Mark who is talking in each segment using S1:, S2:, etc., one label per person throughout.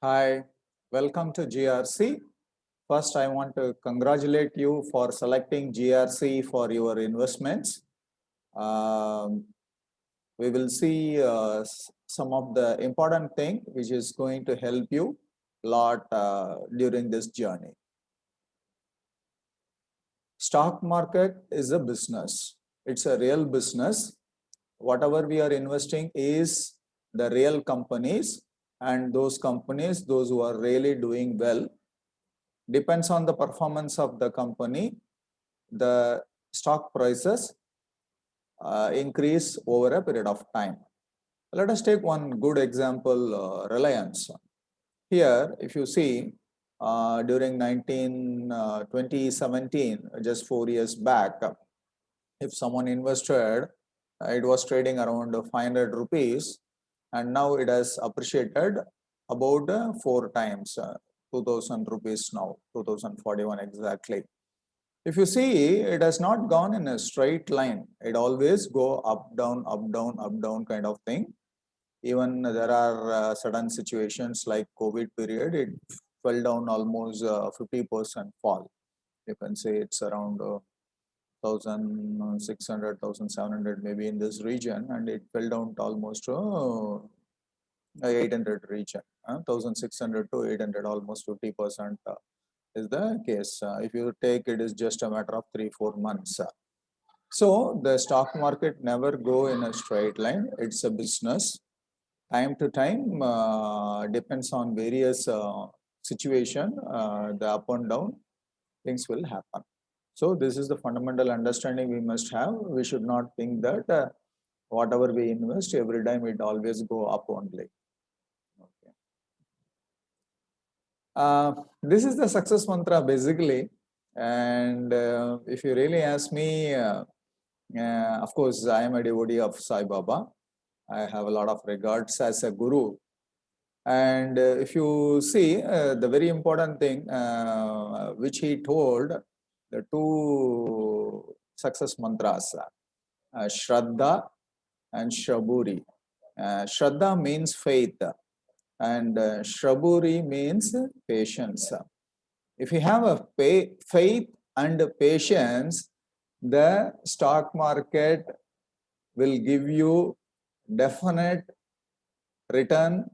S1: Hi, welcome to GRC. First, I want to congratulate you for selecting GRC for your investments. Um, we will see some of the important thing which is going to help you a lot during this journey. Stock market is a business. It's a real business. Whatever we are investing is the real companies, and those companies, those who are really doing well, depends on the performance of the company, the stock prices increase over a period of time. Let us take one good example, Reliance. Here, if you see, during 2017, just 4 years back, if someone invested, it was trading around 500 rupees, and now it has appreciated about 4 times, 2000 rupees now, 2041 exactly. If you see, it has not gone in a straight line. It always go up, down, up, down, up, down kind of thing. Even there are certain situations like COVID period, it fell down almost 50% fall. You can say it's around 1,600, 1,700 maybe in this region, and it fell down to almost 800 region, 1,600 to 800, almost 50% is the case. If you take it is just a matter of 3-4 months. So the stock market never go in a straight line. It's a business. Time to time depends on various situation, the up and down things will happen. So this is the fundamental understanding we must have. We should not think that whatever we invest every time it always go up only. Okay. This is the success mantra basically, and if you really ask me, of course I am a devotee of Sai Baba. I have a lot of regards as a guru, and if you see the very important thing which he told, the two success mantras, Shraddha and Shaburi. Shraddha means faith, and Shaburi means patience. If you have a faith and patience, the stock market will give you definite return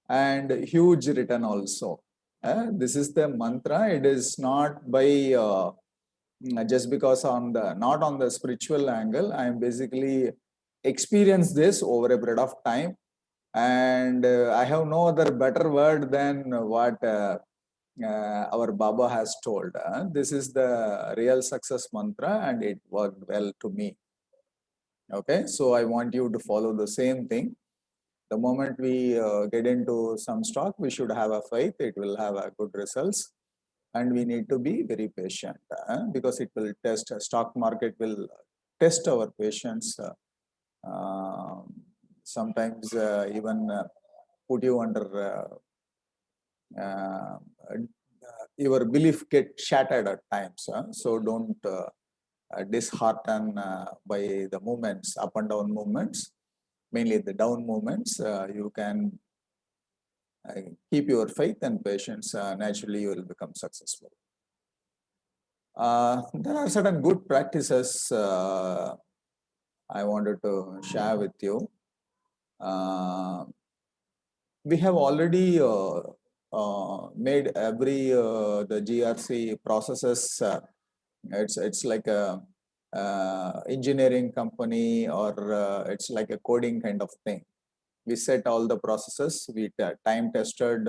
S1: and huge return also. This is the mantra. It is not by just because not on the spiritual angle. I am basically experienced this over a period of time, and I have no other better word than what our Baba has told. This is the real success mantra, and it worked well to me. Okay, so I want you to follow the same thing. The moment we get into some stock, we should have a faith. It will have a good results, and we need to be very patient because it will test. Stock market will test our patience. Sometimes even put you under your belief get shattered at times. So don't dishearten by the movements, up and down movements, mainly the down movements. You can keep your faith and patience. Naturally, you will become successful. There are certain good practices I wanted to share with you. We have already made every the GRC processes. It's like a engineering company, or it's like a coding kind of thing. We set all the processes. We time tested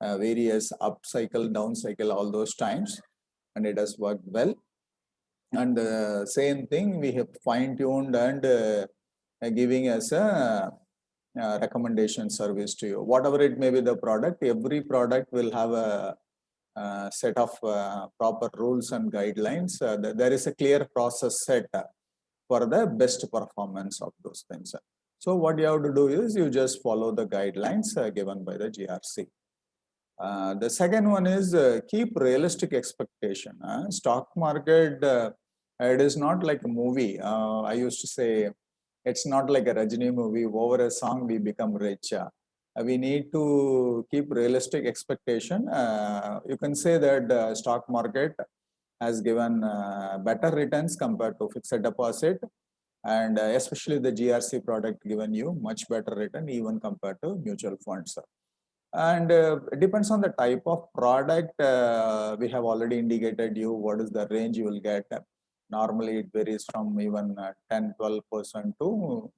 S1: various up cycle, down cycle, all those times, and it has worked well. And the same thing we have fine tuned and giving us a recommendation service to you. Whatever it may be the product, every product will have a set of proper rules and guidelines. There is a clear process set for the best performance of those things. So what you have to do is you just follow the guidelines given by the GRC. The second one is keep realistic expectation. Stock market, it is not like a movie. I used to say, it's not like a Rajini movie. Over a song, we become rich. we need to keep realistic expectation. You can say that the stock market has given better returns compared to fixed deposit, and especially the GRC product given you much better return even compared to mutual funds. And it depends on the type of product. We have already indicated you what is the range you will get. Normally it varies from even 10-12% to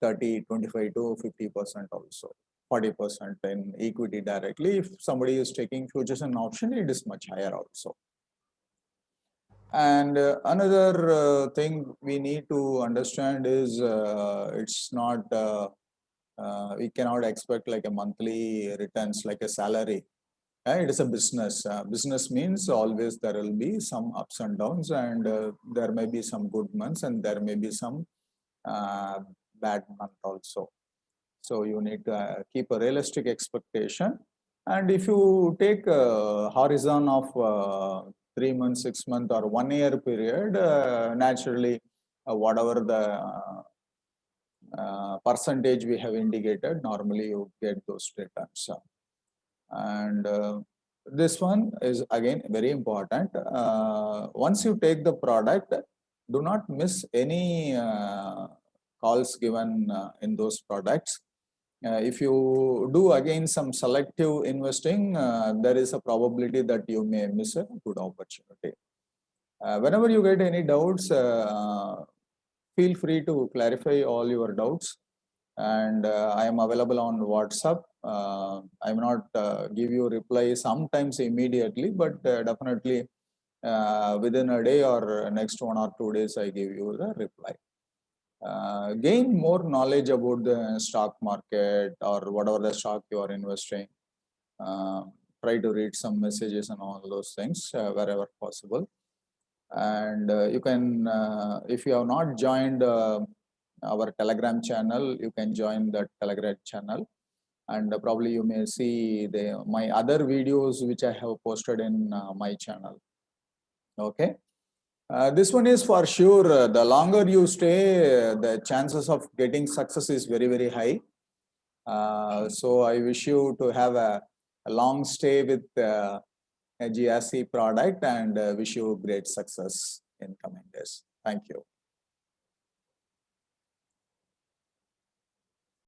S1: 30, 25 to 50% also. 40% in equity directly. If somebody is taking futures and option, it is much higher also. And another thing we need to understand is it's not, we cannot expect like a monthly returns like a salary. It is a business. Business means always there will be some ups and downs, and there may be some good months and there may be some bad month also. So you need to keep a realistic expectation. And if you take a horizon of 3 months, 6 months, or 1 year period, naturally, whatever the percentage we have indicated, normally you get those returns. And this one is again very important. Once you take the product, do not miss any calls given in those products. If you do again some selective investing, there is a probability that you may miss a good opportunity. Whenever you get any doubts, feel free to clarify all your doubts, and I am available on WhatsApp. I may not give you reply sometimes immediately, but definitely within a day or next 1 or 2 days, I give you the reply. Gain more knowledge about the stock market or whatever the stock you are investing. Try to read some messages and all those things wherever possible. And you can, if you have not joined our Telegram channel, you can join the Telegram channel, and probably you may see my other videos which I have posted in my channel. Okay. This one is for sure. The longer you stay, the chances of getting success is very, very high. So I wish you to have a long stay with a GRC product, and wish you great success in coming days. Thank you.